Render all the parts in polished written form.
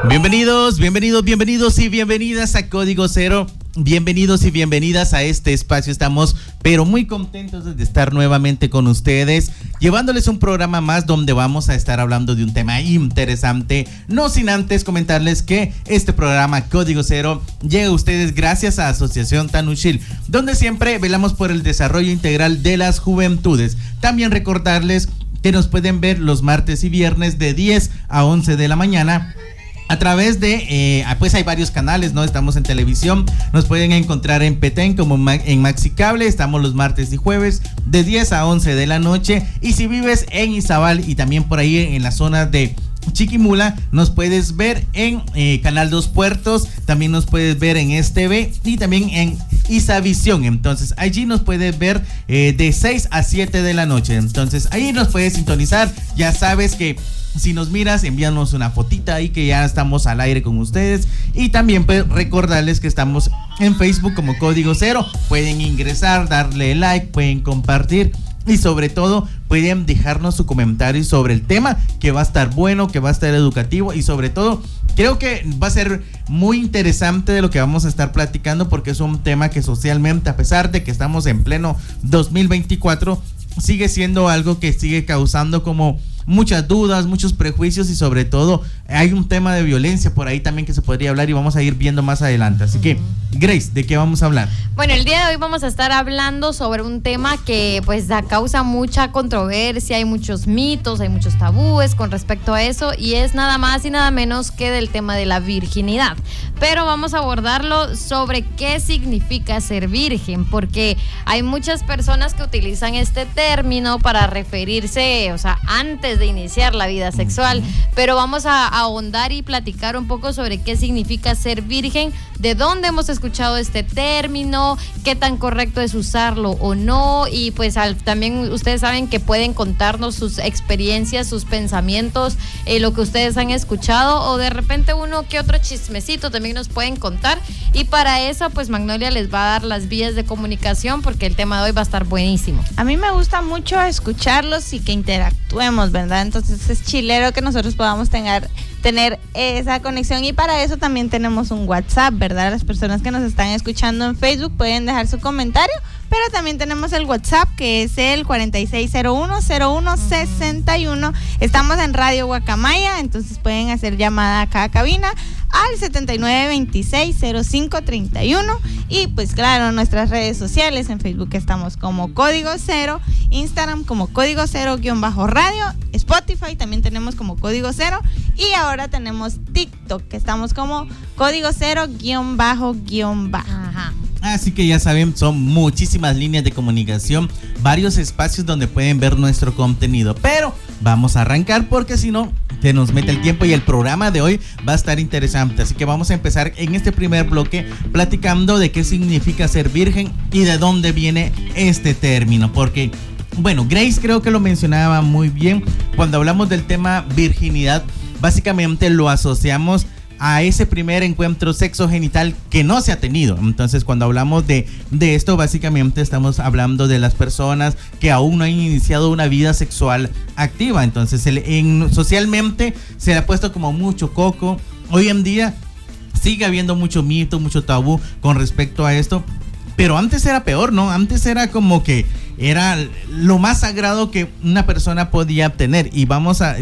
Bienvenidos y bienvenidas a Código Cero. Bienvenidos y bienvenidas a este espacio. Estamos pero muy contentos de estar nuevamente con ustedes, llevándoles un programa más donde vamos a estar hablando de un tema interesante. No sin antes comentarles que este programa Código Cero llega a ustedes gracias a Asociación Tanushil, donde siempre velamos por el desarrollo integral de las juventudes. También recordarles que nos pueden ver los martes y viernes de 10 a 11 de la mañana a través de, pues hay varios canales, ¿no? Estamos en televisión, nos pueden encontrar en Petén como en Maxi Cable, estamos los martes y jueves de 10 a 11 de la noche, y si vives en Izabal y también por ahí en la zona de Chiquimula, nos puedes ver en Canal 2 Puertos, también nos puedes ver en STV y también en Isavisión. Entonces allí nos puedes ver de 6 a 7 de la noche, entonces ahí nos puedes sintonizar. Ya sabes que si nos miras, envíanos una fotita ahí que ya estamos al aire con ustedes. Y también pues recordarles que estamos en Facebook como Código Cero. Pueden ingresar, darle like, pueden compartir y sobre todo pueden dejarnos su comentario sobre el tema, que va a estar bueno, que va a estar educativo, y sobre todo creo que va a ser muy interesante de lo que vamos a estar platicando, porque es un tema que socialmente, a pesar de que estamos en pleno 2024, sigue siendo algo que sigue causando como muchas dudas, muchos prejuicios, y sobre todo hay un tema de violencia por ahí también que se podría hablar y vamos a ir viendo más adelante. Así que, Grace, ¿de qué vamos a hablar? Bueno, el día de hoy vamos a estar hablando sobre un tema que pues causa mucha controversia, hay muchos mitos, hay muchos tabúes con respecto a eso, y es nada más y nada menos que del tema de la virginidad. Pero vamos a abordarlo sobre qué significa ser virgen, porque hay muchas personas que utilizan este término para referirse, o sea, antes de iniciar la vida sexual, pero vamos a ahondar y platicar un poco sobre qué significa ser virgen, de dónde hemos escuchado este término, qué tan correcto es usarlo o no, y pues también ustedes saben que pueden contarnos sus experiencias, sus pensamientos, lo que ustedes han escuchado, o de repente uno que otro chismecito también nos pueden contar, y para eso pues Magnolia les va a dar las vías de comunicación, porque el tema de hoy va a estar buenísimo. A mí me gusta mucho escucharlos y que interactuemos, ¿verdad? Entonces es chilero que nosotros podamos tener esa conexión, y para eso también tenemos un WhatsApp, ¿verdad? Las personas que nos están escuchando en Facebook pueden dejar su comentario, pero también tenemos el WhatsApp, que es el 46010161. Estamos en Radio Guacamaya, entonces pueden hacer llamada acá a cabina al 79260531, y pues claro, nuestras redes sociales, en Facebook estamos como Código Cero, Instagram como Código Cero-radio, Spotify también tenemos como Código Cero, y ahora tenemos TikTok, que estamos como Código Cero-bajo. Ajá. Así que ya saben, son muchísimas líneas de comunicación, varios espacios donde pueden ver nuestro contenido. Pero vamos a arrancar, porque si no, se nos mete el tiempo y el programa de hoy va a estar interesante. Así que vamos a empezar en este primer bloque platicando de qué significa ser virgen y de dónde viene este término. Porque, bueno, Grace creo que lo mencionaba muy bien. Cuando hablamos del tema virginidad, básicamente lo asociamos a ese primer encuentro sexogenital que no se ha tenido. Entonces, cuando hablamos de esto, básicamente estamos hablando de las personas que aún no han iniciado una vida sexual activa. Entonces, socialmente se le ha puesto como mucho coco. Hoy en día sigue habiendo mucho mito, mucho tabú con respecto a esto. Pero antes era peor, ¿no? Antes era como que era lo más sagrado que una persona podía obtener. Y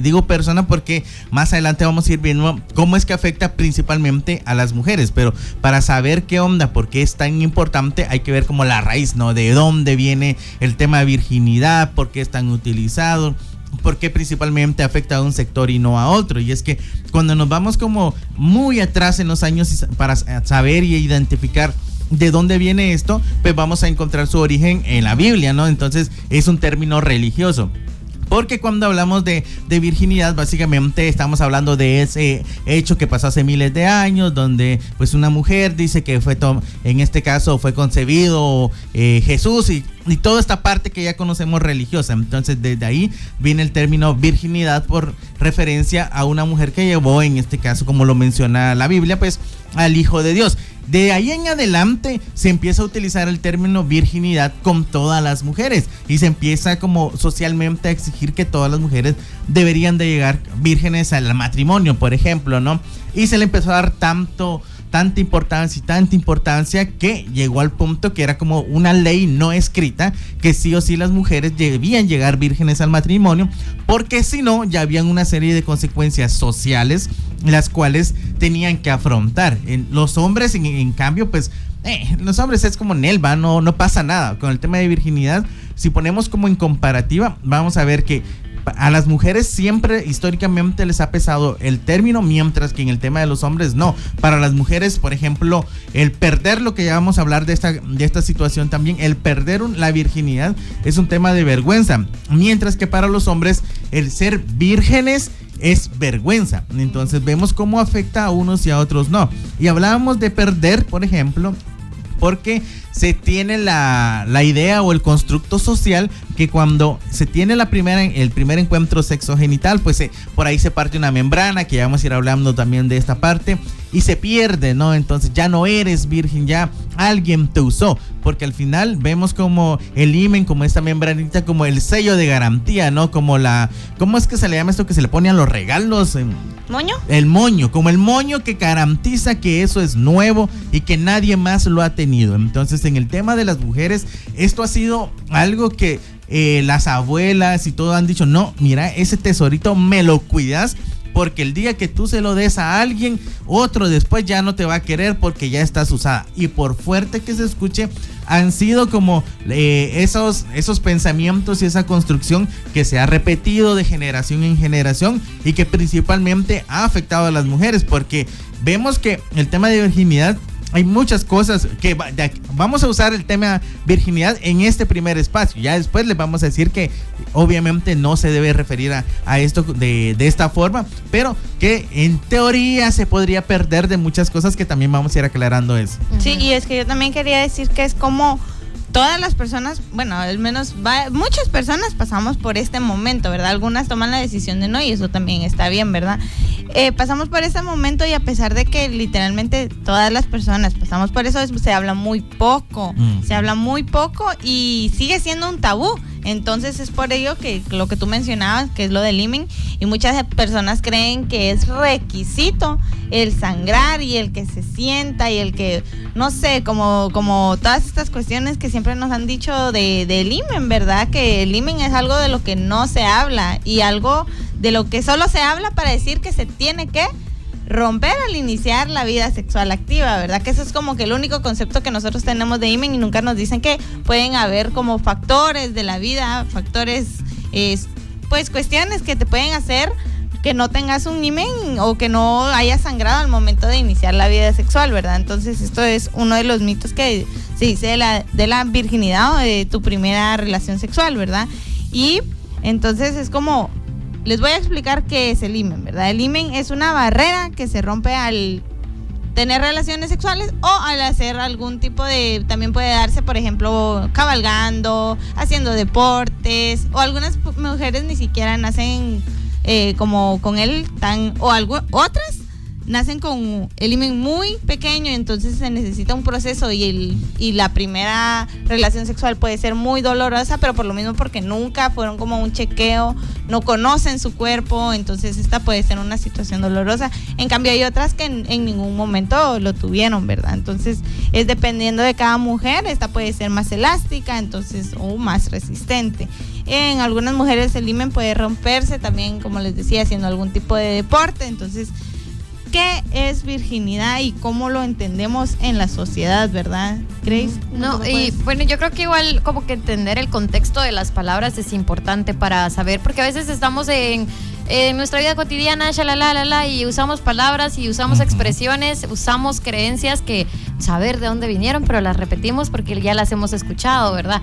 digo persona porque más adelante vamos a ir viendo cómo es que afecta principalmente a las mujeres. Pero para saber qué onda, por qué es tan importante, hay que ver como la raíz, ¿no? De dónde viene el tema de virginidad, por qué es tan utilizado, por qué principalmente afecta a un sector y no a otro. Y es que cuando nos vamos como muy atrás en los años para saber y identificar de dónde viene esto, pues vamos a encontrar su origen en la Biblia, ¿no? Entonces es un término religioso. Porque cuando hablamos de virginidad, básicamente estamos hablando de ese hecho que pasó hace miles de años, donde pues una mujer dice que en este caso fue concebido Jesús, y y toda esta parte que ya conocemos religiosa. Entonces desde ahí viene el término virginidad por referencia a una mujer que llevó, en este caso, como lo menciona la Biblia, pues al Hijo de Dios. De ahí en adelante se empieza a utilizar el término virginidad con todas las mujeres y se empieza como socialmente a exigir que todas las mujeres deberían de llegar vírgenes al matrimonio, por ejemplo, ¿no? Y se le empezó a dar tanta importancia que llegó al punto que era como una ley no escrita que sí o sí las mujeres debían llegar vírgenes al matrimonio, porque si no ya habían una serie de consecuencias sociales las cuales tenían que afrontar. Los hombres en cambio pues los hombres es como Nelva, no pasa nada. Con el tema de virginidad, si ponemos como en comparativa, vamos a ver que a las mujeres siempre históricamente les ha pesado el término, mientras que en el tema de los hombres no. Para las mujeres, por ejemplo, el perder, lo que ya vamos a hablar de esta situación también, el perder la virginidad es un tema de vergüenza, mientras que para los hombres el ser vírgenes es vergüenza. Entonces vemos cómo afecta a unos y a otros no. Y hablábamos de perder, por ejemplo, porque se tiene la idea o el constructo social que cuando se tiene el primer encuentro sexogenital, pues por ahí se parte una membrana, que ya vamos a ir hablando también de esta parte, y se pierde, ¿no? Entonces ya no eres virgen, ya alguien te usó, porque al final vemos como el himen, como esta membranita, como el sello de garantía, ¿no? Como ¿cómo es que se le llama esto que se le pone a los regalos? ¿Moño? El moño, como el moño que garantiza que eso es nuevo y que nadie más lo ha tenido. Entonces, en el tema de las mujeres, esto ha sido algo que las abuelas y todo han dicho, no, mira, ese tesorito me lo cuidas, porque el día que tú se lo des a alguien, otro después ya no te va a querer porque ya estás usada. Y por fuerte que se escuche, han sido como esos pensamientos y esa construcción que se ha repetido de generación en generación y que principalmente ha afectado a las mujeres, porque vemos que el tema de virginidad, hay muchas cosas que vamos a usar el tema virginidad en este primer espacio. Ya después les vamos a decir que obviamente no se debe referir a esto de esta forma, pero que en teoría se podría perder de muchas cosas, que también vamos a ir aclarando eso. Sí, y es que yo también quería decir que es como todas las personas, bueno, al menos muchas personas pasamos por este momento, ¿verdad? Algunas toman la decisión de no, y eso también está bien, ¿verdad? Pasamos por este momento, y a pesar de que literalmente todas las personas pasamos por eso, se habla muy poco, y sigue siendo un tabú. Entonces es por ello que lo que tú mencionabas, que es lo del himen, y muchas personas creen que es requisito el sangrar y el que se sienta y el que, no sé, como todas estas cuestiones que siempre nos han dicho del himen, ¿verdad? Que el himen es algo de lo que no se habla y algo de lo que solo se habla para decir que se tiene que romper al iniciar la vida sexual activa, ¿verdad? Que eso es como que el único concepto que nosotros tenemos de himen, y nunca nos dicen que pueden haber como factores de la vida, pues cuestiones que te pueden hacer que no tengas un himen o que no hayas sangrado al momento de iniciar la vida sexual, ¿verdad? Entonces esto es uno de los mitos que se dice de la virginidad o de tu primera relación sexual, ¿verdad? Y entonces es como, les voy a explicar qué es el himen, ¿verdad? El himen es una barrera que se rompe al tener relaciones sexuales o al hacer algún tipo de, también puede darse, por ejemplo, cabalgando, haciendo deportes, o algunas mujeres ni siquiera nacen como con él otras nacen con el himen muy pequeño, entonces se necesita un proceso, y la primera relación sexual puede ser muy dolorosa, pero por lo mismo porque nunca fueron como un chequeo, no conocen su cuerpo, entonces esta puede ser una situación dolorosa. En cambio hay otras que en ningún momento lo tuvieron, ¿verdad? Entonces es dependiendo de cada mujer, esta puede ser más elástica, entonces, o más resistente. En algunas mujeres el himen puede romperse también, como les decía, haciendo algún tipo de deporte. Entonces, ¿qué es virginidad y cómo lo entendemos en la sociedad, verdad, Grace? No, y bueno, yo creo que igual como que entender el contexto de las palabras es importante para saber, porque a veces estamos en nuestra vida cotidiana, y usamos palabras y usamos expresiones, usamos creencias que saber de dónde vinieron, pero las repetimos porque ya las hemos escuchado, ¿verdad?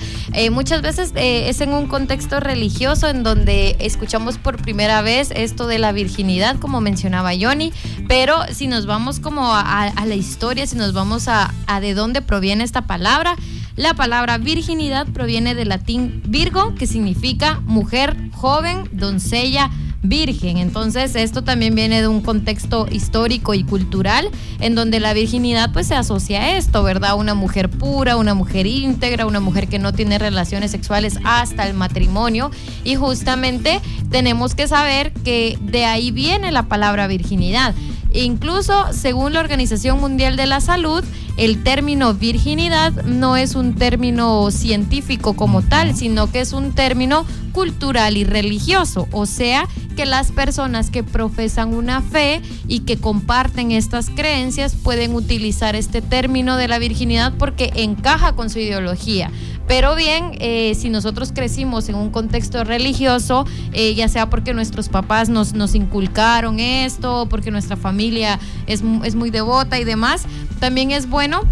Muchas veces es en un contexto religioso en donde escuchamos por primera vez esto de la virginidad, como mencionaba Johnny, pero si nos vamos como a la historia, si nos vamos a de dónde proviene esta palabra, La palabra virginidad proviene del latín virgo, que significa mujer joven, doncella, virgen. Entonces esto también viene de un contexto histórico y cultural en donde la virginidad pues se asocia a esto, ¿verdad? Una mujer pura, una mujer íntegra, una mujer que no tiene relaciones sexuales hasta el matrimonio, y justamente tenemos que saber que de ahí viene la palabra virginidad. Incluso según la Organización Mundial de la Salud, el término virginidad no es un término científico como tal, sino que es un término cultural y religioso. O sea, que las personas que profesan una fe y que comparten estas creencias pueden utilizar este término de la virginidad porque encaja con su ideología. Pero bien, si nosotros crecimos en un contexto religioso, ya sea porque nuestros papás nos inculcaron esto, porque nuestra familia es muy devota y demás, también es bueno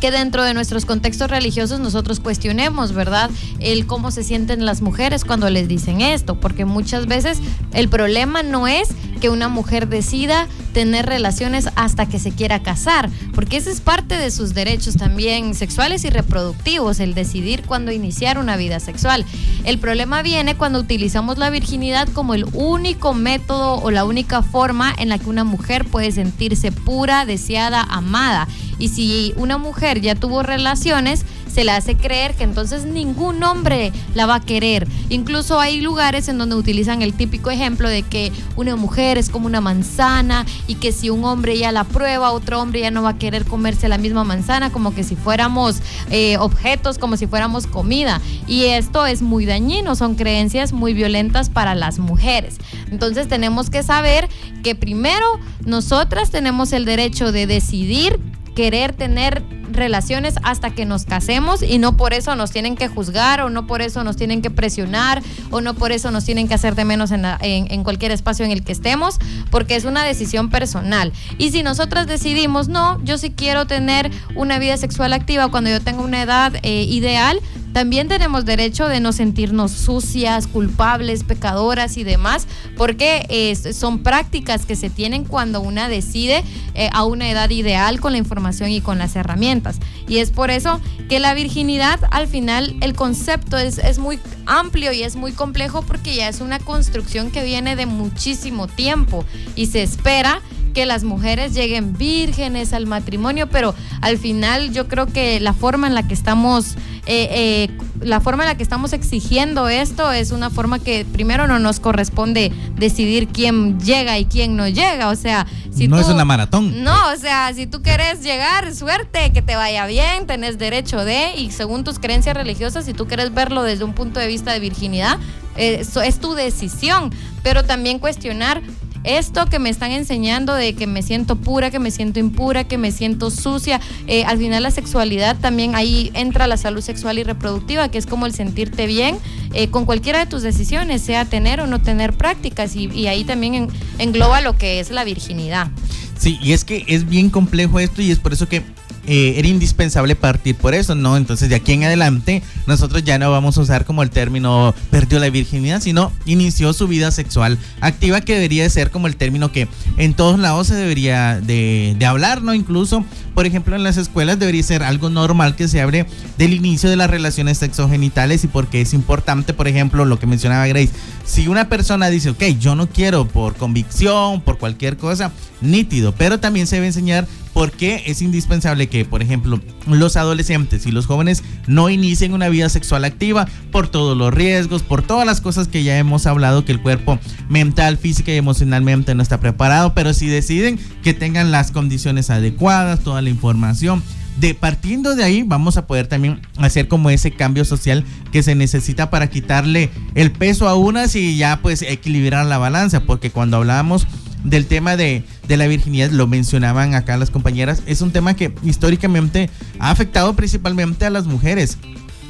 que dentro de nuestros contextos religiosos nosotros cuestionemos, ¿verdad?, el cómo se sienten las mujeres cuando les dicen esto, porque muchas veces el problema no es que una mujer decida tener relaciones hasta que se quiera casar, porque ese es parte de sus derechos también sexuales y reproductivos, el decidir cuándo iniciar una vida sexual. El problema viene cuando utilizamos la virginidad como el único método o la única forma en la que una mujer puede sentirse pura, deseada, amada. Y si una mujer ya tuvo relaciones, se le hace creer que entonces ningún hombre la va a querer. Incluso hay lugares en donde utilizan el típico ejemplo de que una mujer es como una manzana y que si un hombre ya la prueba, otro hombre ya no va a querer comerse la misma manzana, como que si fuéramos objetos, como si fuéramos comida. Y esto es muy dañino, son creencias muy violentas para las mujeres. Entonces tenemos que saber que primero nosotras tenemos el derecho de decidir querer tener relaciones hasta que nos casemos, y no por eso nos tienen que juzgar, o no por eso nos tienen que presionar, o no por eso nos tienen que hacer de menos en cualquier espacio en el que estemos, porque es una decisión personal. Y si nosotras decidimos, no, yo sí quiero tener una vida sexual activa cuando yo tenga una edad ideal, también tenemos derecho de no sentirnos sucias, culpables, pecadoras y demás, porque son prácticas que se tienen cuando una decide a una edad ideal con la información y con las herramientas. Y es por eso que la virginidad, al final, el concepto es muy amplio y es muy complejo, porque ya es una construcción que viene de muchísimo tiempo y se espera que las mujeres lleguen vírgenes al matrimonio, pero al final yo creo que la forma en la que estamos exigiendo esto es una forma que primero no nos corresponde decidir quién llega y quién no llega. O sea, si no es una maratón. No, o sea, si tú quieres llegar, suerte, que te vaya bien, tenés derecho de, y según tus creencias religiosas, si tú quieres verlo desde un punto de vista de virginidad, eso es tu decisión, pero también cuestionar esto que me están enseñando de que me siento pura, que me siento impura, que me siento sucia. Al final la sexualidad también, ahí entra la salud sexual y reproductiva, que es como el sentirte bien con cualquiera de tus decisiones, sea tener o no tener prácticas, y ahí también engloba lo que es la virginidad. Sí, y es que es bien complejo esto, y es por eso que era indispensable partir por eso, ¿no? Entonces de aquí en adelante nosotros ya no vamos a usar como el término perdió la virginidad, sino inició su vida sexual activa, que debería de ser como el término que en todos lados se debería de hablar, ¿no? Incluso, por ejemplo, en las escuelas debería ser algo normal que se hable del inicio de las relaciones sexogenitales, y porque es importante, por ejemplo, lo que mencionaba Grace, si una persona dice, ok, yo no quiero por convicción, por cualquier cosa, nítido, pero también se debe enseñar por qué es indispensable que, por ejemplo, los adolescentes y los jóvenes no inicien una vida sexual activa por todos los riesgos, por todas las cosas que ya hemos hablado, que el cuerpo mental, física y emocionalmente no está preparado, pero si deciden que tengan las condiciones adecuadas, toda la información, partiendo de ahí vamos a poder también hacer como ese cambio social que se necesita para quitarle el peso a unas y ya pues equilibrar la balanza, porque cuando hablábamos del tema de la virginidad, lo mencionaban acá las compañeras, es un tema que históricamente ha afectado principalmente a las mujeres.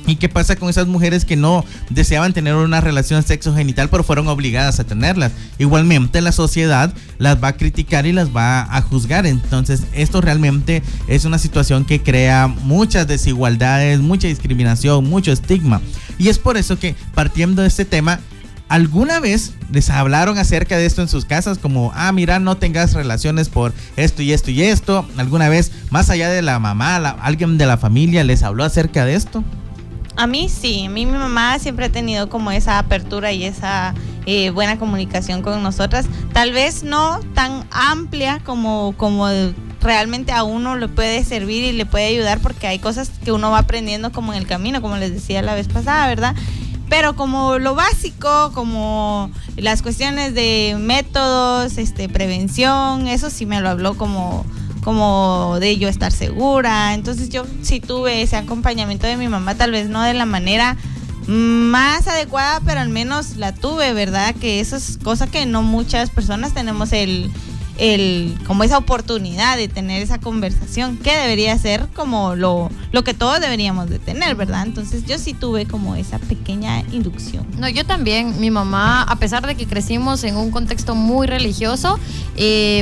¿Y qué pasa con esas mujeres que no deseaban tener una relación sexogenital pero fueron obligadas a tenerlas? Igualmente la sociedad las va a criticar y las va a juzgar. Entonces esto realmente es una situación que crea muchas desigualdades, mucha discriminación, mucho estigma. Y es por eso que, partiendo de este tema, ¿Alguna vez les hablaron acerca de esto en sus casas? Como, mira, no tengas relaciones por esto y esto y esto. ¿Alguna vez, más allá de la mamá, alguien de la familia les habló acerca de esto? A mí sí, mi mamá siempre ha tenido como esa apertura y esa buena comunicación con nosotras. Tal vez no tan amplia como realmente a uno le puede servir y le puede ayudar, porque hay cosas que uno va aprendiendo como en el camino, como les decía la vez pasada, ¿verdad? Pero como lo básico, como las cuestiones de métodos, prevención, eso sí me lo habló como de yo estar segura. Entonces yo sí tuve ese acompañamiento de mi mamá, tal vez no de la manera más adecuada, pero al menos la tuve, ¿verdad? Que eso es cosa que no muchas personas tenemos como esa oportunidad de tener esa conversación, que debería ser como lo que todos deberíamos de tener, ¿verdad? Entonces yo sí tuve como esa pequeña inducción. No, yo también. Mi mamá, a pesar de que crecimos en un contexto muy religioso,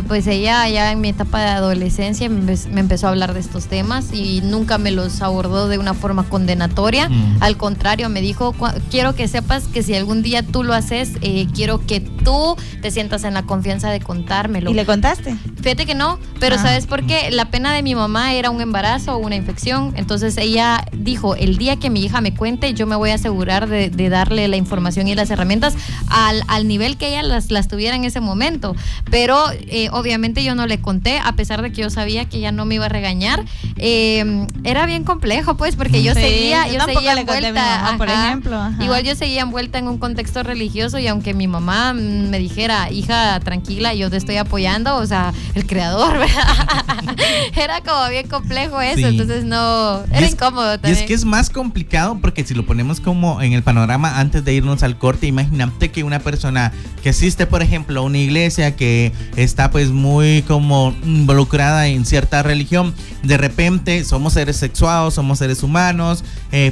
pues ella ya en mi etapa de adolescencia me empezó a hablar de estos temas y nunca me los abordó de una forma condenatoria. Al contrario, me dijo, quiero que sepas que si algún día tú lo haces, quiero que tú te sientas en la confianza de contármelo. ¿Y le contaste? Fíjate que no, pero ¿sabes por qué? La pena de mi mamá era un embarazo o una infección. Entonces ella dijo, el día que mi hija me cuente, yo me voy a asegurar de darle la información y las herramientas al nivel que ella las tuviera en ese momento. Pero obviamente yo no le conté, a pesar de que yo sabía que ella no me iba a regañar. Era bien complejo, pues, porque yo seguía envuelta, por ejemplo. Ajá. Igual yo seguía envuelta en un contexto religioso, y aunque mi mamá me dijera, hija, tranquila, yo te estoy apoyando, o sea, el creador, ¿verdad? Era como bien complejo eso, sí. Entonces no, era incómodo también. Y es que es más complicado porque si lo ponemos como en el panorama antes de irnos al corte, imagínate que una persona que asiste, por ejemplo, a una iglesia, que está pues muy como involucrada en cierta religión, de repente somos seres sexuados, somos seres humanos,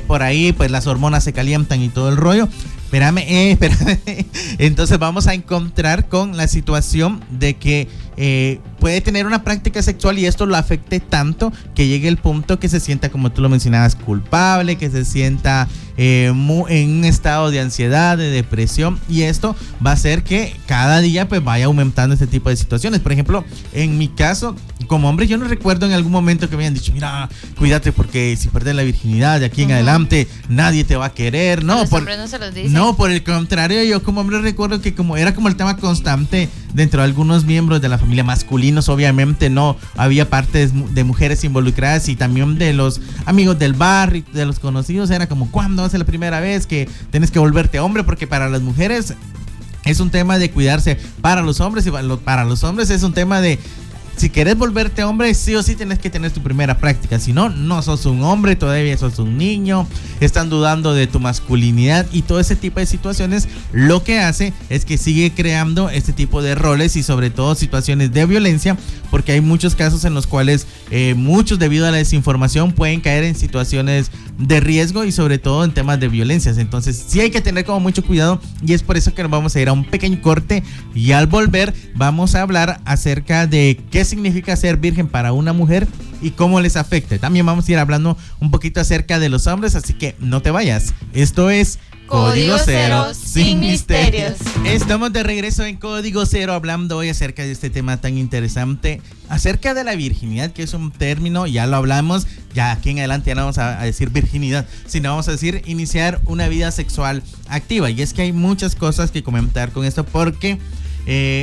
por ahí pues las hormonas se calientan y todo el rollo. Espérame. Entonces vamos a encontrar con la situación de que puede tener una práctica sexual y esto lo afecte tanto que llegue el punto que se sienta, como tú lo mencionabas, culpable, que se sienta en un estado de ansiedad, de depresión, y esto va a hacer que cada día pues vaya aumentando este tipo de situaciones. Por ejemplo, en mi caso, como hombre, yo no recuerdo en algún momento que me hayan dicho, mira, cuídate porque si pierdes la virginidad de aquí en adelante nadie te va a querer. No, los hombres no se los dicen. No, por el contrario, yo como hombre recuerdo que como era como el tema constante dentro de algunos miembros de la familia masculinos, obviamente no había partes de mujeres involucradas, y también de los amigos del barrio, de los conocidos, era como, ¿cuándo va a ser la primera vez que tienes que volverte hombre? Porque para las mujeres es un tema de cuidarse, para los hombres, y para los hombres es un tema de, si querés volverte hombre, sí o sí tienes que tener tu primera práctica. Si no, no sos un hombre, todavía sos un niño. Están dudando de tu masculinidad y todo ese tipo de situaciones. Lo que hace es que sigue creando este tipo de roles y sobre todo situaciones de violencia, porque hay muchos casos en los cuales muchos, debido a la desinformación, pueden caer en situaciones de riesgo y sobre todo en temas de violencias. Entonces sí hay que tener como mucho cuidado, y es por eso que nos vamos a ir a un pequeño corte, y al volver vamos a hablar acerca de qué significa ser virgen para una mujer y cómo les afecta. También vamos a ir hablando un poquito acerca de los hombres, así que no te vayas. Esto es Código Cero sin misterios. Estamos de regreso en Código Cero, hablando hoy acerca de este tema tan interesante, acerca de la virginidad, que es un término, ya lo hablamos, ya aquí en adelante ya no vamos a decir virginidad, sino vamos a decir iniciar una vida sexual activa. Y es que hay muchas cosas que comentar con esto, porque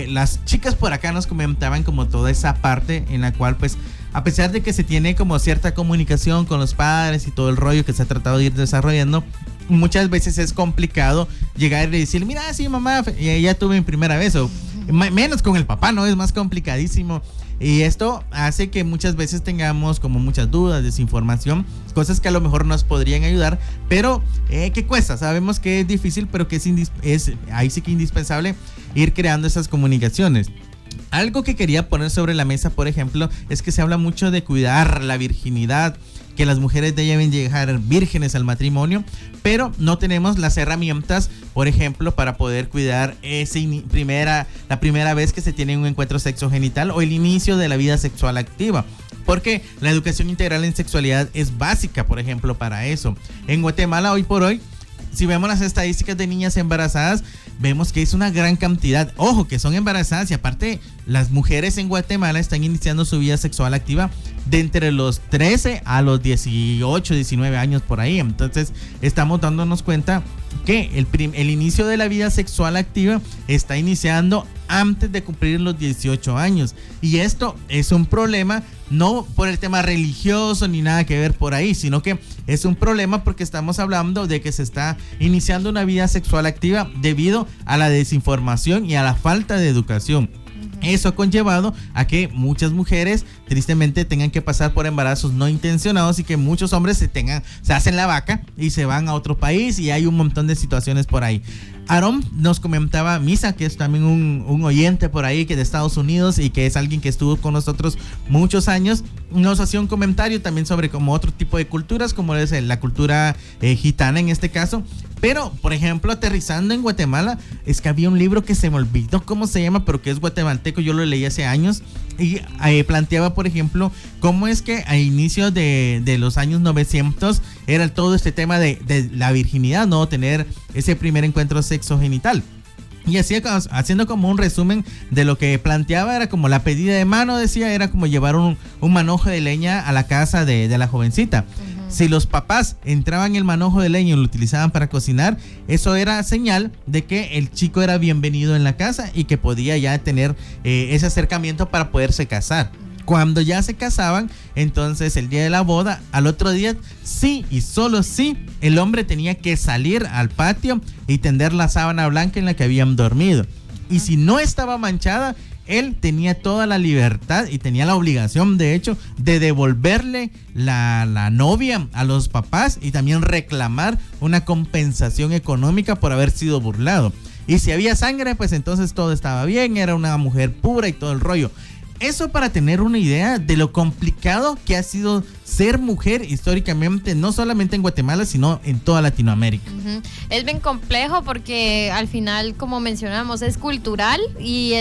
las chicas por acá nos comentaban como toda esa parte en la cual pues, a pesar de que se tiene como cierta comunicación con los padres y todo el rollo que se ha tratado de ir desarrollando, muchas veces es complicado llegar y decir, mira, sí, mamá, ya tuve mi primera vez, o menos con el papá, ¿no? Es más complicadísimo. Y esto hace que muchas veces tengamos como muchas dudas, desinformación, cosas que a lo mejor nos podrían ayudar, pero que cuesta. Sabemos que es difícil, pero que es ahí sí que indispensable ir creando esas comunicaciones. Algo que quería poner sobre la mesa, por ejemplo, es que se habla mucho de cuidar la virginidad, que las mujeres deben llegar vírgenes al matrimonio, pero no tenemos las herramientas, por ejemplo, para poder cuidar la primera vez que se tiene un encuentro sexogenital o el inicio de la vida sexual activa. Porque la educación integral en sexualidad es básica, por ejemplo, para eso. En Guatemala, hoy por hoy, si vemos las estadísticas de niñas embarazadas, vemos que es una gran cantidad, ojo, que son embarazadas, y aparte las mujeres en Guatemala están iniciando su vida sexual activa de entre los 13 a los 18, 19 años por ahí. Entonces estamos dándonos cuenta que el inicio de la vida sexual activa está iniciando antes de cumplir los 18 años, y esto es un problema no por el tema religioso ni nada que ver por ahí, sino que es un problema porque estamos hablando de que se está iniciando una vida sexual activa debido a la desinformación y a la falta de educación. Eso ha conllevado a que muchas mujeres tristemente tengan que pasar por embarazos no intencionados, y que muchos hombres se hacen la vaca y se van a otro país, y hay un montón de situaciones por ahí. Aaron nos comentaba, Misa, que es también un oyente por ahí, que de Estados Unidos, y que es alguien que estuvo con nosotros muchos años, nos hacía un comentario también sobre como otro tipo de culturas, como es la cultura gitana en este caso. Pero, por ejemplo, aterrizando en Guatemala, es que había un libro que se me olvidó cómo se llama, pero que es guatemalteco, yo lo leí hace años, y planteaba, por ejemplo, cómo es que a inicios de los años 900 era todo este tema de la virginidad, ¿no? Tener ese primer encuentro sexogenital. Y así, haciendo como un resumen de lo que planteaba, era como la pedida de mano, decía, era como llevar un manojo de leña a la casa de la jovencita. Si los papás entraban el manojo de leña y lo utilizaban para cocinar, eso era señal de que el chico era bienvenido en la casa y que podía ya tener ese acercamiento para poderse casar. Cuando ya se casaban, entonces el día de la boda, al otro día, sí y solo sí, el hombre tenía que salir al patio y tender la sábana blanca en la que habían dormido. Y si no estaba manchada, él tenía toda la libertad y tenía la obligación, de hecho, de devolverle la novia a los papás, y también reclamar una compensación económica por haber sido burlado. Y si había sangre, pues entonces todo estaba bien, era una mujer pura y todo el rollo. Eso para tener una idea de lo complicado que ha sido ser mujer históricamente, no solamente en Guatemala, sino en toda Latinoamérica. Es bien complejo porque al final, como mencionamos, es cultural y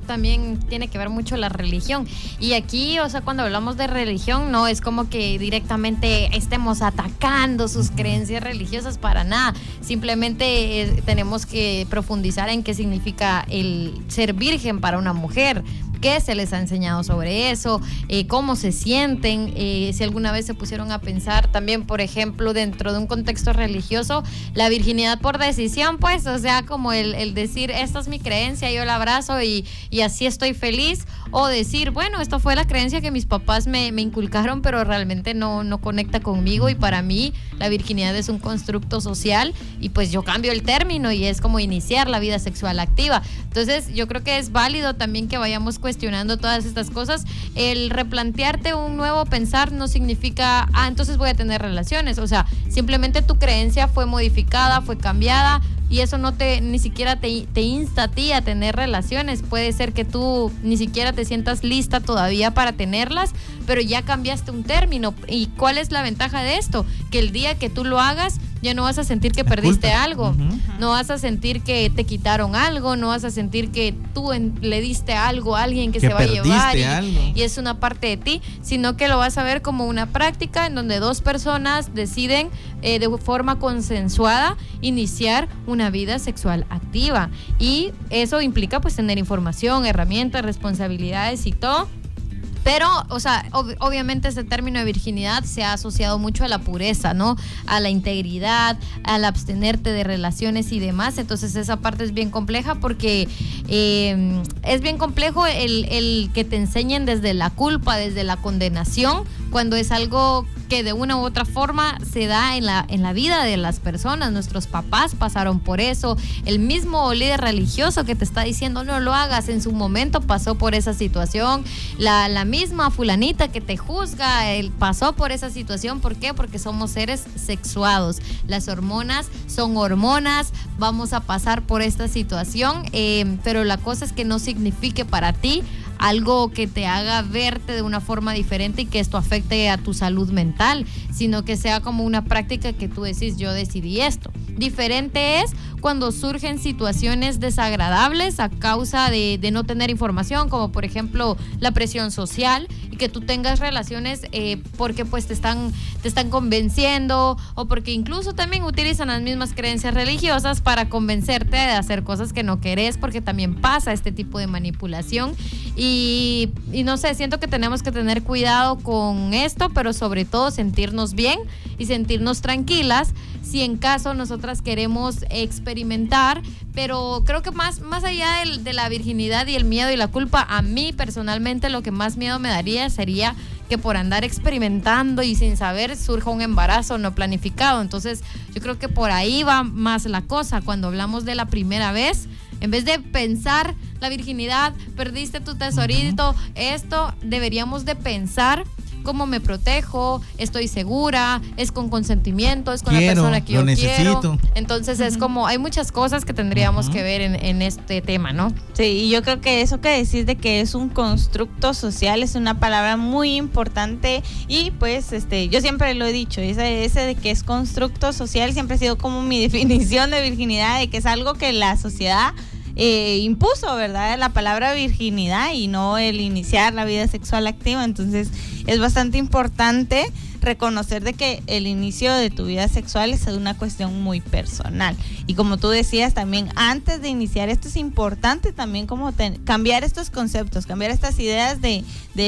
también tiene que ver mucho la religión. Y aquí, o sea, cuando hablamos de religión, no es como que directamente estemos atacando sus creencias religiosas, para nada. Simplemente tenemos que profundizar en qué significa el ser virgen para una mujer. ¿Qué se les ha enseñado sobre eso? ¿Cómo se sienten? Si alguna vez se pusieron a pensar también, por ejemplo, dentro de un contexto religioso, la virginidad por decisión, pues, o sea, como el decir, esta es mi creencia, yo la abrazo y así estoy feliz, o decir, bueno, esto fue la creencia que mis papás me inculcaron, pero realmente no conecta conmigo, y para mí la virginidad es un constructo social, y pues yo cambio el término y es como iniciar la vida sexual activa. Entonces yo creo que es válido también que vayamos cuestionando todas estas cosas. El replantearte un nuevo pensar no significa, entonces voy a tener relaciones. O sea, simplemente tu creencia fue modificada, fue cambiada, y eso ni siquiera te insta a ti a tener relaciones. Puede ser que tú ni siquiera te sientas lista todavía para tenerlas, pero ya cambiaste un término. ¿Y cuál es la ventaja de esto? Que el día que tú lo hagas, ya no vas a sentir que perdiste algo, no vas a sentir que te quitaron algo, no vas a sentir que tú le diste algo a alguien que se va a llevar y es una parte de ti, sino que lo vas a ver como una práctica en donde dos personas deciden de forma consensuada iniciar una vida sexual activa, y eso implica pues tener información, herramientas, responsabilidades y todo. Pero, o sea, obviamente este término de virginidad se ha asociado mucho a la pureza, ¿no? A la integridad, al abstenerte de relaciones y demás. Entonces esa parte es bien compleja porque es bien complejo el que te enseñen desde la culpa, desde la condenación, cuando es algo que de una u otra forma se da en la vida de las personas. Nuestros papás pasaron por eso. El mismo líder religioso que te está diciendo no lo hagas, en su momento pasó por esa situación. La misma fulanita que te juzga, él pasó por esa situación. ¿Por qué? Porque somos seres sexuados. Las hormonas son hormonas. Vamos a pasar por esta situación, pero la cosa es que no signifique para ti algo que te haga verte de una forma diferente y que esto afecte a tu salud mental, sino que sea como una práctica que tú decís, yo decidí esto. Diferente es cuando surgen situaciones desagradables a causa de no tener información, como por ejemplo la presión social, y que tú tengas relaciones porque pues te están convenciendo, o porque incluso también utilizan las mismas creencias religiosas para convencerte de hacer cosas que no querés, porque también pasa este tipo de manipulación. Y no sé, siento que tenemos que tener cuidado con esto, pero sobre todo sentirnos bien y sentirnos tranquilas si en caso nosotras queremos experimentar. Pero creo que más allá de la virginidad y el miedo y la culpa, a mí personalmente lo que más miedo me daría sería que por andar experimentando y sin saber surja un embarazo no planificado. Entonces yo creo que por ahí va más la cosa. Cuando hablamos de la primera vez, en vez de pensar la virginidad, perdiste tu tesorito, esto deberíamos de pensar: ¿cómo me protejo? ¿Estoy segura? ¿Es con consentimiento? ¿Es con la persona que yo quiero? Entonces es como, hay muchas cosas que tendríamos que ver en este tema, ¿no? Sí, y yo creo que eso que decís de que es un constructo social es una palabra muy importante, y pues yo siempre lo he dicho, ese de que es constructo social siempre ha sido como mi definición de virginidad, de que es algo que la sociedad impuso, ¿verdad? La palabra virginidad y no el iniciar la vida sexual activa. Entonces es bastante importante reconocer de que el inicio de tu vida sexual es una cuestión muy personal, y como tú decías también, antes de iniciar esto es importante también como cambiar estos conceptos, cambiar estas ideas de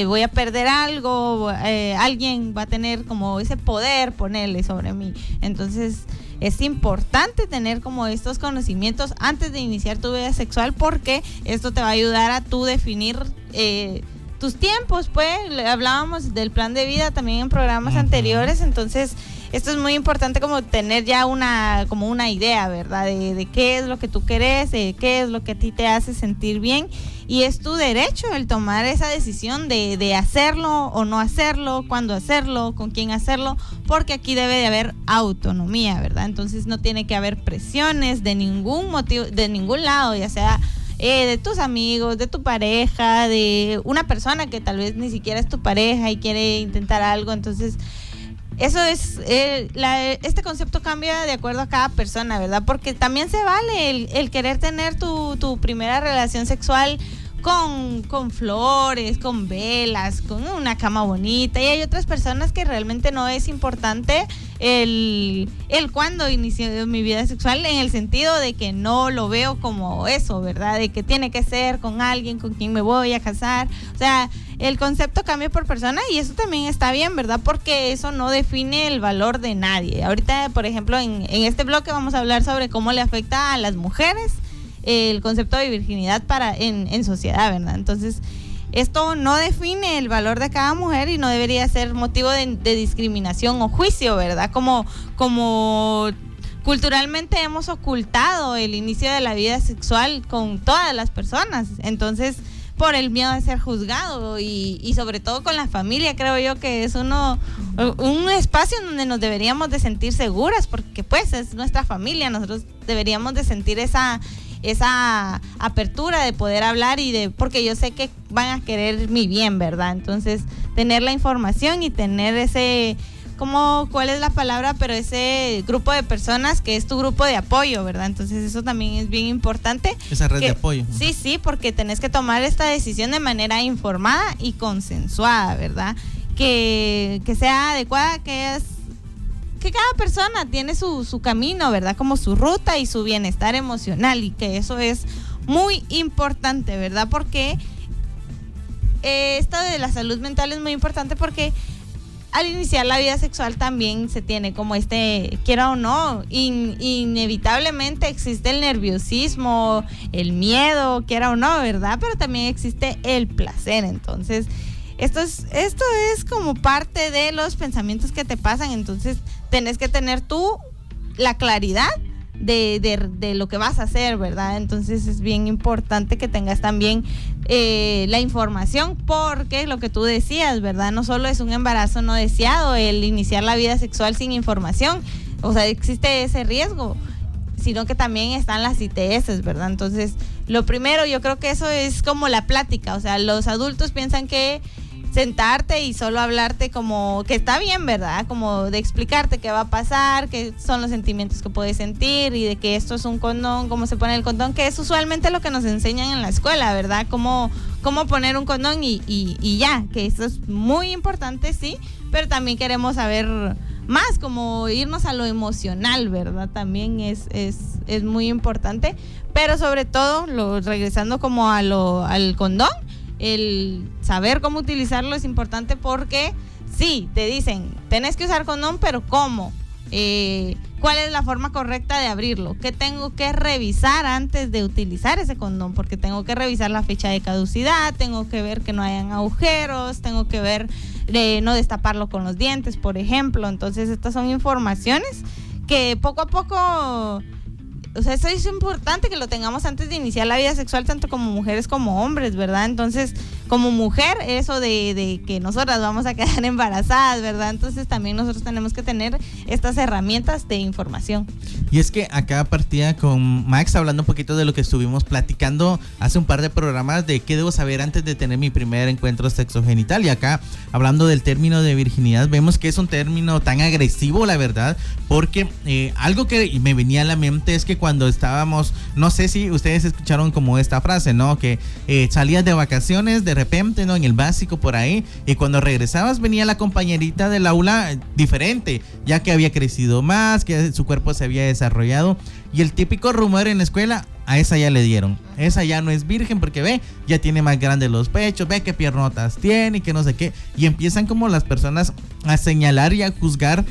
voy a perder algo, alguien va a tener como ese poder ponerle sobre mí. Entonces es importante tener como estos conocimientos antes de iniciar tu vida sexual, porque esto te va a ayudar a tú definir tus tiempos. Pues hablábamos del plan de vida también en programas anteriores, entonces esto es muy importante como tener ya una idea, ¿verdad? De qué es lo que tú querés, de qué es lo que a ti te hace sentir bien, y es tu derecho el tomar esa decisión de hacerlo o no hacerlo, cuándo hacerlo, con quién hacerlo, porque aquí debe de haber autonomía, ¿verdad? Entonces no tiene que haber presiones de ningún motivo, de ningún lado, ya sea de tus amigos, de tu pareja, de una persona que tal vez ni siquiera es tu pareja y quiere intentar algo. Entonces eso es, este concepto cambia de acuerdo a cada persona, ¿verdad? Porque también se vale el querer tener tu primera relación sexual con flores, con velas, con una cama bonita, y hay otras personas que realmente no es importante el cuándo inició mi vida sexual, en el sentido de que no lo veo como eso, ¿verdad? De que tiene que ser con alguien con quien me voy a casar. O sea, el concepto cambia por persona, y eso también está bien, ¿verdad? Porque eso no define el valor de nadie. Ahorita, por ejemplo, en este bloque vamos a hablar sobre cómo le afecta a las mujeres el concepto de virginidad en sociedad, ¿verdad? Entonces, esto no define el valor de cada mujer y no debería ser motivo de discriminación o juicio, ¿verdad? Como culturalmente hemos ocultado el inicio de la vida sexual con todas las personas. Entonces, por el miedo a ser juzgado y sobre todo con la familia, creo yo que es un espacio en donde nos deberíamos de sentir seguras, porque pues es nuestra familia, nosotros deberíamos de sentir esa apertura de poder hablar porque yo sé que van a querer mi bien, ¿verdad? Entonces, tener la información y tener ese, ¿cuál es la palabra? Pero ese grupo de personas que es tu grupo de apoyo, ¿verdad? Entonces, eso también es bien importante. Esa red de apoyo. Sí, porque tenés que tomar esta decisión de manera informada y consensuada, ¿verdad? Que sea adecuada, que cada persona tiene su camino, ¿verdad? Como su ruta y su bienestar emocional, y que eso es muy importante, ¿verdad? Porque esto de la salud mental es muy importante, porque al iniciar la vida sexual también se tiene como quiera o no, inevitablemente existe el nerviosismo, el miedo, quiera o no, ¿verdad? Pero también existe el placer. Entonces, esto es como parte de los pensamientos que te pasan. Entonces, tenés que tener tú la claridad de lo que vas a hacer, ¿verdad? Entonces es bien importante que tengas también la información, porque lo que tú decías, ¿verdad? No solo es un embarazo no deseado el iniciar la vida sexual sin información, o sea, existe ese riesgo. sino que también están las ITS, ¿verdad? Entonces, lo primero, yo creo que eso es como la plática, o sea, los adultos piensan que sentarte y solo hablarte como que está bien, ¿verdad? Como de explicarte qué va a pasar, qué son los sentimientos que puedes sentir y de que esto es un condón, cómo se pone el condón, que es usualmente lo que nos enseñan en la escuela, ¿verdad? Cómo poner un condón y ya, que eso es muy importante, sí, pero también queremos saber más, como irnos a lo emocional, ¿verdad? También es muy importante, pero sobre todo, regresando como al condón, el saber cómo utilizarlo es importante porque sí, te dicen, tenés que usar condón, pero ¿cómo? ¿Cuál es la forma correcta de abrirlo? ¿Qué tengo que revisar antes de utilizar ese condón? Porque tengo que revisar la fecha de caducidad, tengo que ver que no hayan agujeros, tengo que ver no destaparlo con los dientes, por ejemplo. Entonces, estas son informaciones que poco a poco... O sea, eso es importante que lo tengamos antes de iniciar la vida sexual, tanto como mujeres como hombres, ¿verdad? Entonces, como mujer, eso de que nosotras vamos a quedar embarazadas, ¿verdad? Entonces, también nosotros tenemos que tener estas herramientas de información. Y es que acá partía con Max hablando un poquito de lo que estuvimos platicando hace un par de programas de qué debo saber antes de tener mi primer encuentro sexogenital. Y acá, hablando del término de virginidad, vemos que es un término tan agresivo, la verdad, porque algo que me venía a la mente es que cuando estábamos, no sé si ustedes escucharon como esta frase, ¿no? Que salías de vacaciones de repente, ¿no? En el básico por ahí, y cuando regresabas venía la compañerita del aula diferente, ya que había crecido más, que su cuerpo se había desarrollado, y el típico rumor en la escuela, a esa ya le dieron, esa ya no es virgen porque ve, ya tiene más grandes los pechos, ve qué piernotas tiene y que no sé qué, y empiezan como las personas a señalar y a juzgar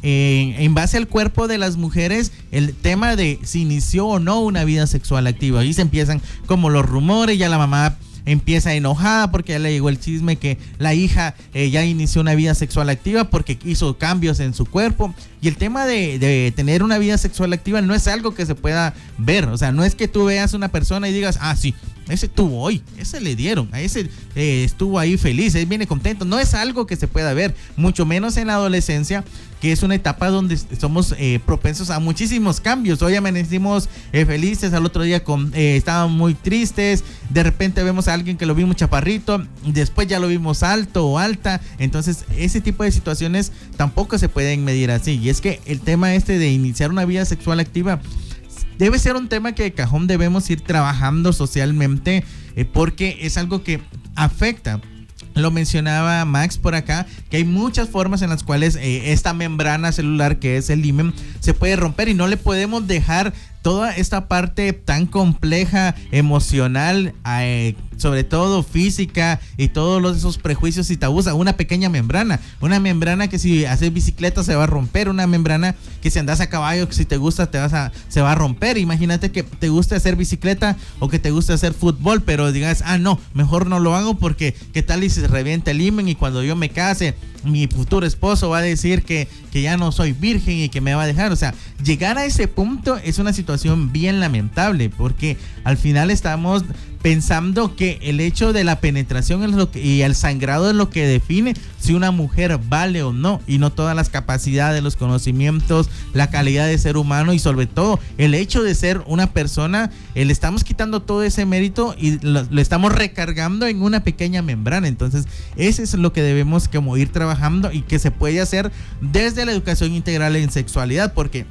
en base al cuerpo de las mujeres el tema de si inició o no una vida sexual activa. Ahí se empiezan como los rumores, ya la mamá empieza enojada porque ya le llegó el chisme que la hija ya inició una vida sexual activa porque hizo cambios en su cuerpo. Y el tema de tener una vida sexual activa no es algo que se pueda ver, o sea, no es que tú veas una persona y digas, ah, sí, ese tuvo hoy, ese le dieron, a ese estuvo ahí feliz, él viene contento. No es algo que se pueda ver, mucho menos en la adolescencia, que es una etapa donde somos propensos a muchísimos cambios. Hoy amanecimos felices, al otro día estábamos muy tristes, de repente vemos a alguien que lo vimos chaparrito, después ya lo vimos alto o alta. Entonces ese tipo de situaciones tampoco se pueden medir así, y es que el tema de iniciar una vida sexual activa debe ser un tema que de cajón debemos ir trabajando socialmente, porque es algo que afecta. Lo mencionaba Max por acá, que hay muchas formas en las cuales esta membrana celular que es el himen se puede romper, y no le podemos dejar toda esta parte tan compleja, emocional, sobre todo física, y todos esos prejuicios y tabús a una pequeña membrana. Una membrana que si haces bicicleta se va a romper, una membrana que si andas a caballo, que si te gusta se va a romper. Imagínate que te guste hacer bicicleta o que te guste hacer fútbol, pero digas, ah, no, mejor no lo hago porque qué tal y se revienta el himen y cuando yo me case mi futuro esposo va a decir que ya no soy virgen y que me va a dejar. O sea, llegar a ese punto es una situación bien lamentable, porque al final estamos pensando que el hecho de la penetración y el sangrado es lo que define si una mujer vale o no, y no todas las capacidades, los conocimientos, la calidad de ser humano, y sobre todo el hecho de ser una persona. Le estamos quitando todo ese mérito y lo estamos recargando en una pequeña membrana. Entonces ese es lo que debemos como ir trabajando, y que se puede hacer desde la educación integral en sexualidad, porque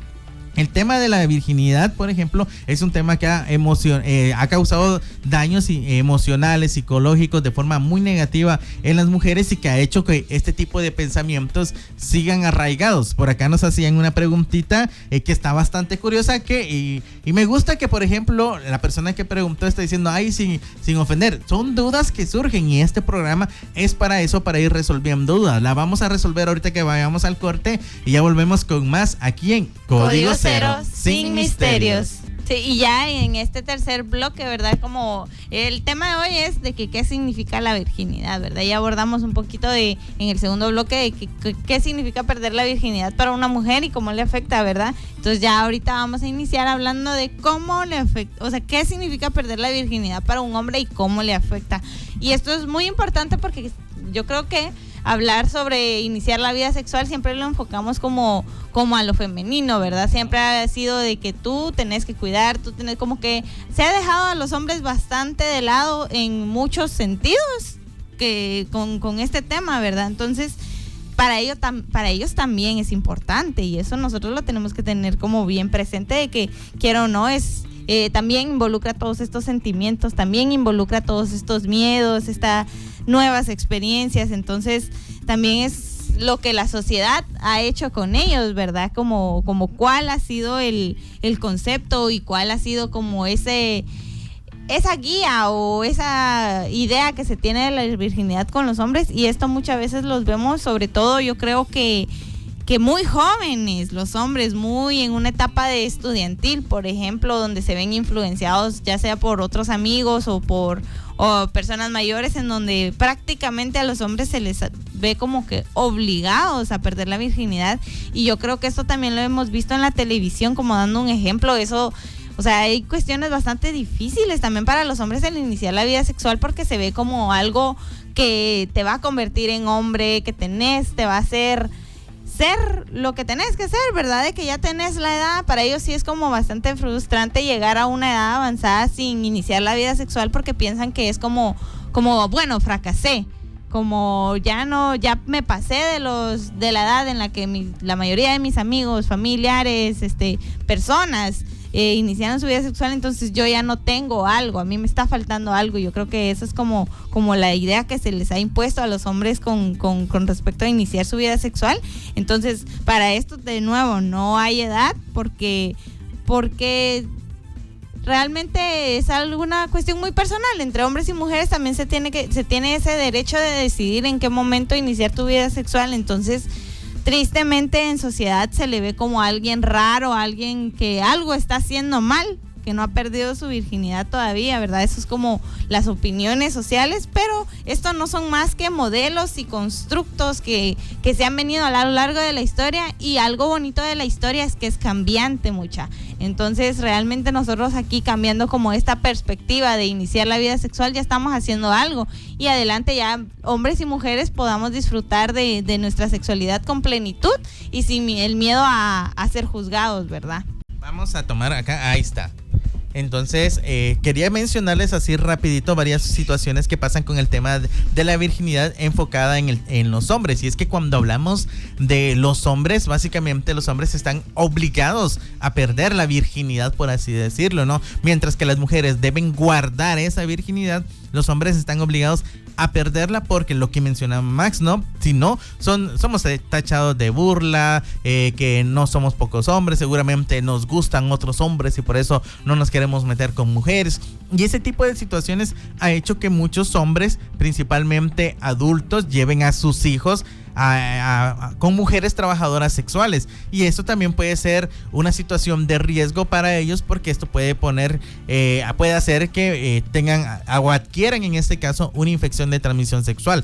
el tema de la virginidad, por ejemplo, es un tema que ha causado daños emocionales, psicológicos de forma muy negativa en las mujeres, y que ha hecho que este tipo de pensamientos sigan arraigados. Por acá nos hacían una preguntita que está bastante curiosa, y me gusta que, por ejemplo, la persona que preguntó está diciendo, ay, sin ofender, son dudas que surgen, y este programa es para eso, para ir resolviendo dudas. La vamos a resolver ahorita que vayamos al corte, y ya volvemos con más aquí en Código Cero, sin misterios. Sí, y ya en este tercer bloque, ¿verdad? Como el tema de hoy es de que qué significa la virginidad, ¿verdad? Ya abordamos un poquito en el segundo bloque de qué significa perder la virginidad para una mujer y cómo le afecta, ¿verdad? Entonces ya ahorita vamos a iniciar hablando de cómo le afecta, o sea, qué significa perder la virginidad para un hombre y cómo le afecta. Y esto es muy importante porque yo creo que hablar sobre iniciar la vida sexual siempre lo enfocamos como a lo femenino, ¿verdad? Siempre ha sido de que tú tenés que cuidar, tú tenés, como que se ha dejado a los hombres bastante de lado en muchos sentidos que con este tema, ¿verdad? Entonces, para ellos también es importante, y eso nosotros lo tenemos que tener como bien presente, de que quiero o no es también involucra todos estos sentimientos, también involucra todos estos miedos, estas nuevas experiencias. Entonces también es lo que la sociedad ha hecho con ellos, ¿verdad? Como cuál ha sido el concepto y cuál ha sido como esa guía o esa idea que se tiene de la virginidad con los hombres. Y esto muchas veces los vemos, sobre todo yo creo que muy jóvenes, los hombres, muy en una etapa de estudiantil, por ejemplo, donde se ven influenciados ya sea por otros amigos o personas mayores, en donde prácticamente a los hombres se les ve como que obligados a perder la virginidad. Y yo creo que esto también lo hemos visto en la televisión, como dando un ejemplo. Eso, o sea, hay cuestiones bastante difíciles también para los hombres en iniciar la vida sexual, porque se ve como algo que te va a convertir en hombre, que te va a hacer ser lo que tenés que ser, ¿verdad? De que ya tenés la edad. Para ellos sí es como bastante frustrante llegar a una edad avanzada sin iniciar la vida sexual, porque piensan que es como bueno, fracasé, como ya me pasé de la edad en la que la mayoría de mis amigos, familiares, personas iniciaron su vida sexual, entonces yo ya no tengo algo, a mí me está faltando algo. Yo creo que eso es como la idea que se les ha impuesto a los hombres con respecto a iniciar su vida sexual. Entonces, para esto, de nuevo, no hay edad, porque realmente es alguna cuestión muy personal. Entre hombres y mujeres también se tiene ese derecho de decidir en qué momento iniciar tu vida sexual. Entonces, tristemente en sociedad se le ve como alguien raro, alguien que algo está haciendo mal, que no ha perdido su virginidad todavía, ¿verdad? Eso es como las opiniones sociales, pero esto no son más que modelos y constructos que se han venido a lo largo de la historia, y algo bonito de la historia es que es cambiante, mucha. Entonces realmente nosotros aquí, cambiando como esta perspectiva de iniciar la vida sexual, ya estamos haciendo algo, y adelante ya hombres y mujeres podamos disfrutar de nuestra sexualidad con plenitud y sin el miedo a ser juzgados, ¿verdad? Vamos a tomar acá, ahí está. Entonces, quería mencionarles así rapidito varias situaciones que pasan con el tema de la virginidad enfocada en los hombres. Y es que cuando hablamos de los hombres, básicamente los hombres están obligados a perder la virginidad, por así decirlo, ¿no? Mientras que las mujeres deben guardar esa virginidad, los hombres están obligados a perderla, porque lo que mencionaba Max, ¿no? Si no, somos tachados de burla, que no somos pocos hombres, seguramente nos gustan otros hombres y por eso no nos queremos meter con mujeres. Y ese tipo de situaciones ha hecho que muchos hombres, principalmente adultos, lleven a sus hijos con mujeres trabajadoras sexuales, y eso también puede ser una situación de riesgo para ellos, porque esto puede puede hacer que tengan o adquieran, en este caso, una infección de transmisión sexual.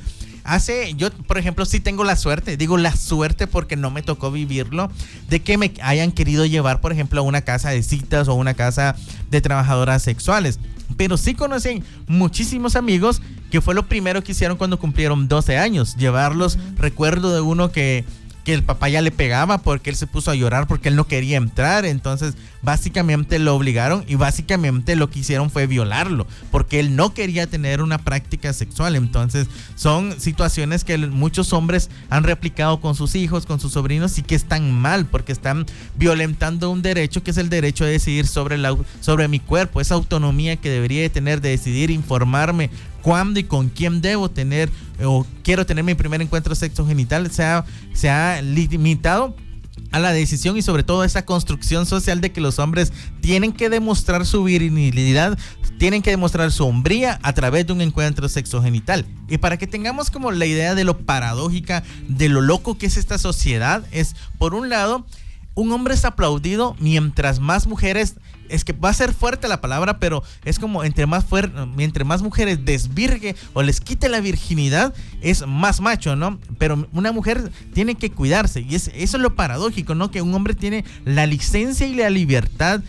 Yo, por ejemplo, sí tengo la suerte, digo la suerte porque no me tocó vivirlo, de que me hayan querido llevar, por ejemplo, a una casa de citas o una casa de trabajadoras sexuales. Pero sí conocen muchísimos amigos que fue lo primero que hicieron cuando cumplieron 12 años, llevarlos. Recuerdo de uno que el papá ya le pegaba porque él se puso a llorar porque él no quería entrar. Entonces básicamente lo obligaron, y básicamente lo que hicieron fue violarlo porque él no quería tener una práctica sexual. Entonces son situaciones que muchos hombres han replicado con sus hijos, con sus sobrinos, y que están mal porque están violentando un derecho que es el derecho de decidir sobre mi cuerpo, esa autonomía que debería de tener, de decidir, informarme cuándo y con quién debo tener o quiero tener mi primer encuentro sexogenital. Se ha limitado a la decisión, y sobre todo a esa construcción social de que los hombres tienen que demostrar su virilidad, tienen que demostrar su hombría a través de un encuentro sexogenital. Y para que tengamos como la idea de lo paradójica, de lo loco que es esta sociedad, es, por un lado, un hombre es aplaudido mientras más mujeres, es que va a ser fuerte la palabra, pero es como entre más mujeres desvirgue o les quite la virginidad, es más macho, ¿no? Pero una mujer tiene que cuidarse, y eso es lo paradójico, ¿no? Que un hombre tiene la licencia y la libertad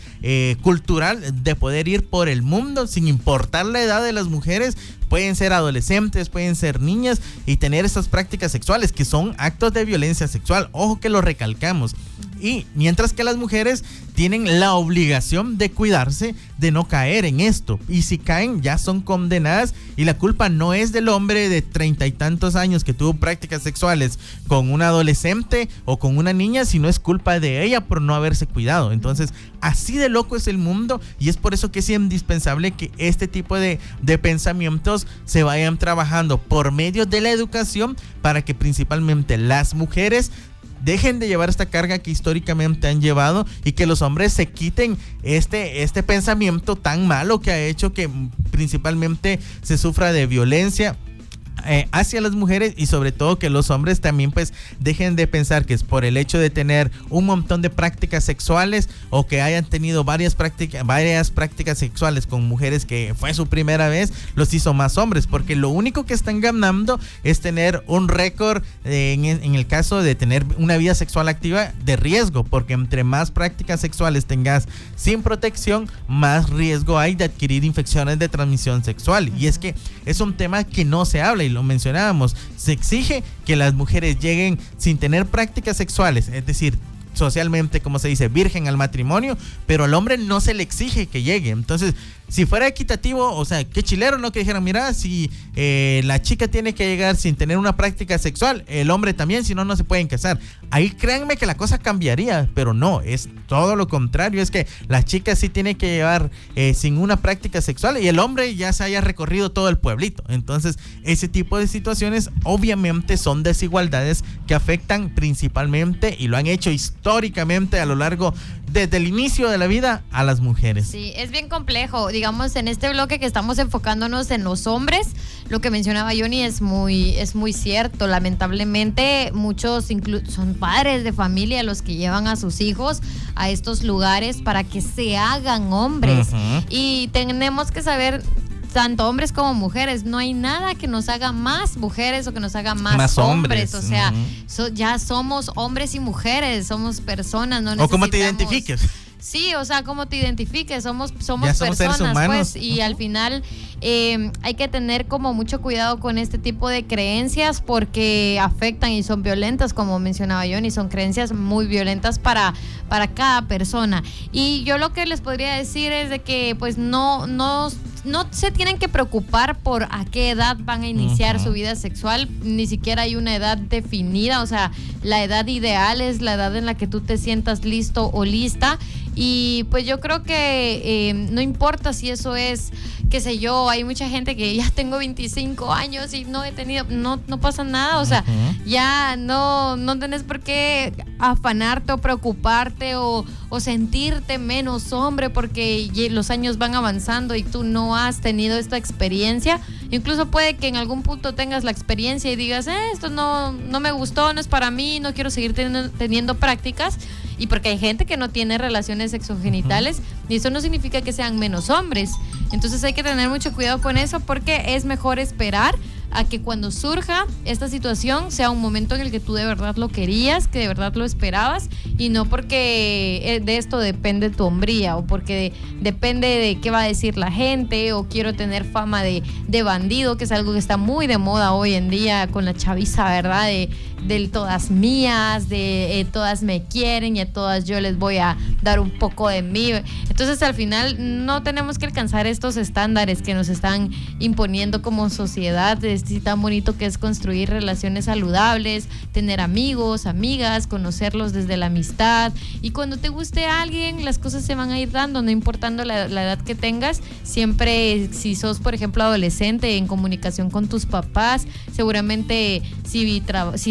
cultural de poder ir por el mundo sin importar la edad de las mujeres, pueden ser adolescentes, pueden ser niñas y tener estas prácticas sexuales que son actos de violencia sexual. Ojo que lo recalcamos. Y mientras que las mujeres tienen la obligación de cuidarse de no caer en esto. Y si caen, ya son condenadas y la culpa no es del hombre de 30 y tantos años que tuvo prácticas sexuales con una adolescente o con una niña, sino es culpa de ella por no haberse cuidado. Entonces, así de loco es el mundo y es por eso que es indispensable que este tipo de pensamientos se vayan trabajando por medio de la educación para que principalmente las mujeres dejen de llevar esta carga que históricamente han llevado y que los hombres se quiten este pensamiento tan malo que ha hecho que principalmente se sufra de violencia hacia las mujeres y sobre todo que los hombres también pues dejen de pensar que es por el hecho de tener un montón de prácticas sexuales o que hayan tenido varias prácticas sexuales con mujeres que fue su primera vez, los hizo más hombres, porque lo único que están ganando es tener un récord en el caso de tener una vida sexual activa de riesgo, porque entre más prácticas sexuales tengas sin protección, más riesgo hay de adquirir infecciones de transmisión sexual. Y es que es un tema que no se habla y lo mencionábamos, se exige que las mujeres lleguen sin tener prácticas sexuales, es decir, socialmente, como se dice, virgen al matrimonio, pero al hombre no se le exige que llegue. Entonces, si fuera equitativo, o sea, qué chilero, ¿no? Que dijeran, mira, si la chica tiene que llegar sin tener una práctica sexual, el hombre también, si no, no se pueden casar. Ahí créanme que la cosa cambiaría, pero no, es todo lo contrario, es que la chica sí tiene que llevar sin una práctica sexual y el hombre ya se haya recorrido todo el pueblito. Entonces, ese tipo de situaciones obviamente son desigualdades que afectan principalmente, y lo han hecho históricamente a lo largo desde el inicio de la vida, a las mujeres. Sí, es bien complejo. Digamos, en este bloque que estamos enfocándonos en los hombres, lo que mencionaba Johnny es muy cierto. Lamentablemente, muchos son padres de familia los que llevan a sus hijos a estos lugares para que se hagan hombres. Uh-huh. Y tenemos que saber, tanto hombres como mujeres, no hay nada que nos haga más mujeres o que nos haga más hombres. O sea, ya somos hombres y mujeres, somos personas, no necesitamos... O cómo te identifiques. Sí, o sea, cómo te identifiques, somos personas, pues, y al final hay que tener como mucho cuidado con este tipo de creencias porque afectan y son violentas, como mencionaba Johnny, son creencias muy violentas para cada persona. Y yo lo que les podría decir es de que pues no se tienen que preocupar por a qué edad van a iniciar su vida sexual, ni siquiera hay una edad definida, o sea, la edad ideal es la edad en la que tú te sientas listo o lista. Y pues yo creo que no importa si eso es, qué sé yo, hay mucha gente que ya tengo 25 años y no he tenido, no pasa nada, o sea, ya no tenés por qué afanarte o preocuparte o sentirte menos hombre porque los años van avanzando y tú no has tenido esta experiencia. Incluso puede que en algún punto tengas la experiencia y digas, esto no me gustó, no es para mí, no quiero seguir teniendo prácticas. Y porque hay gente que no tiene relaciones sexogenitales y eso no significa que sean menos hombres. Entonces hay que tener mucho cuidado con eso porque es mejor esperar a que cuando surja esta situación sea un momento en el que tú de verdad lo querías, que de verdad lo esperabas y no porque de esto depende tu hombría o porque depende de qué va a decir la gente o quiero tener fama de bandido, que es algo que está muy de moda hoy en día con la chaviza, ¿verdad? De todas mías, de todas me quieren y a todas yo les voy a dar un poco de mí. Entonces al final no tenemos que alcanzar estos estándares que nos están imponiendo como sociedad. Sí, tan bonito que es construir relaciones saludables, tener amigos, amigas, conocerlos desde la amistad, y cuando te guste a alguien las cosas se van a ir dando, no importando la edad que tengas. Siempre, si sos por ejemplo adolescente, en comunicación con tus papás, seguramente si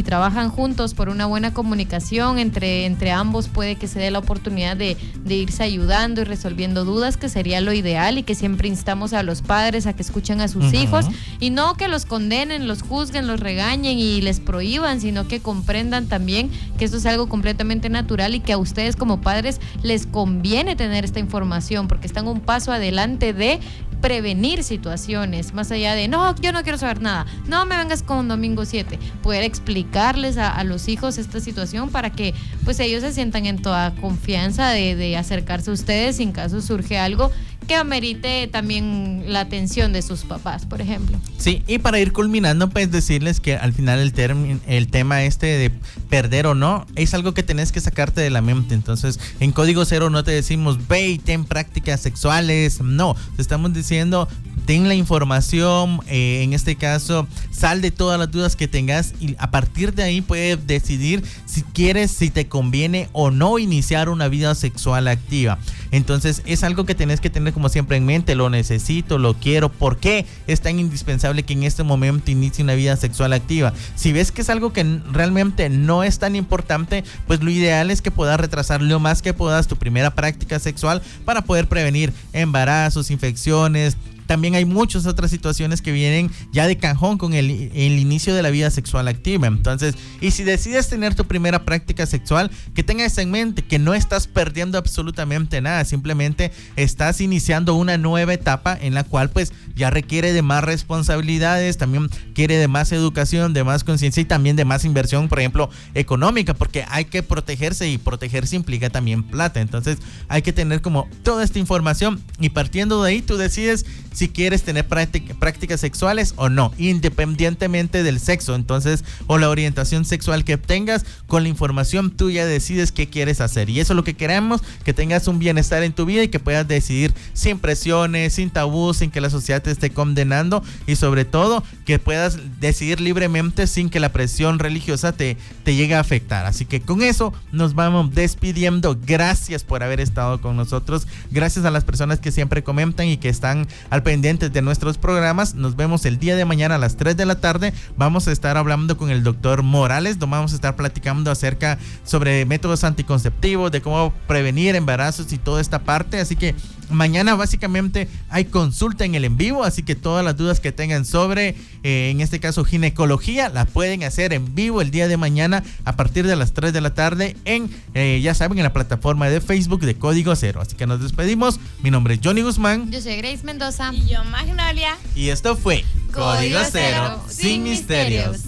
trabajan juntos por una buena comunicación entre ambos, puede que se dé la oportunidad de irse ayudando y resolviendo dudas, que sería lo ideal, y que siempre instamos a los padres a que escuchen a sus hijos y no que los condenen, los juzguen, los regañen y les prohíban, sino que comprendan también que esto es algo completamente natural y que a ustedes como padres les conviene tener esta información porque están un paso adelante de prevenir situaciones, más allá de no, yo no quiero saber nada, no me vengas con domingo 7, poder explicarles a los hijos esta situación para que pues ellos se sientan en toda confianza de acercarse a ustedes si en caso surge algo que amerite también la atención de sus papás, por ejemplo. Sí, y para ir culminando, pues decirles que al final el tema este de perder o no es algo que tenés que sacarte de la mente. Entonces, en Código Cero no te decimos ve y ten prácticas sexuales, no, te estamos diciendo ten la información, en este caso sal de todas las dudas que tengas y a partir de ahí puedes decidir si quieres, si te conviene o no iniciar una vida sexual activa. Entonces es algo que tenés que tener como siempre en mente, lo necesito, lo quiero, ¿por qué es tan indispensable que en este momento inicie una vida sexual activa? Si ves que es algo que realmente no es tan importante, pues lo ideal es que puedas retrasar lo más que puedas tu primera práctica sexual para poder prevenir embarazos, infecciones. También hay muchas otras situaciones que vienen ya de cajón con el inicio de la vida sexual activa. Entonces, y si decides tener tu primera práctica sexual, que tengas en mente que no estás perdiendo absolutamente nada, simplemente estás iniciando una nueva etapa en la cual pues ya requiere de más responsabilidades, también quiere de más educación, de más conciencia y también de más inversión, por ejemplo, económica, porque hay que protegerse y protegerse implica también plata. Entonces, hay que tener como toda esta información y partiendo de ahí tú decides si quieres tener prácticas sexuales o no, independientemente del sexo, entonces, o la orientación sexual que tengas, con la información tú ya decides qué quieres hacer y eso es lo que queremos, que tengas un bienestar en tu vida y que puedas decidir sin presiones, sin tabús, sin que la sociedad te esté condenando y sobre todo que puedas decidir libremente sin que la presión religiosa te llegue a afectar. Así que con eso nos vamos despidiendo. Gracias por haber estado con nosotros, gracias a las personas que siempre comentan y que están al pendientes de nuestros programas. Nos vemos el día de mañana a las 3 de la tarde. Vamos a estar hablando con el doctor Morales. Nos vamos a estar platicando acerca sobre métodos anticonceptivos, de cómo prevenir embarazos y toda esta parte. Así que mañana básicamente hay consulta en el en vivo, así que todas las dudas que tengan sobre, en este caso ginecología, las pueden hacer en vivo el día de mañana a partir de las 3 de la tarde en, ya saben, en la plataforma de Facebook de Código Cero. Así que nos despedimos. Mi nombre es Johnny Guzmán. Yo soy Grace Mendoza. Y yo Magnolia. Y esto fue Código Cero, sin misterios.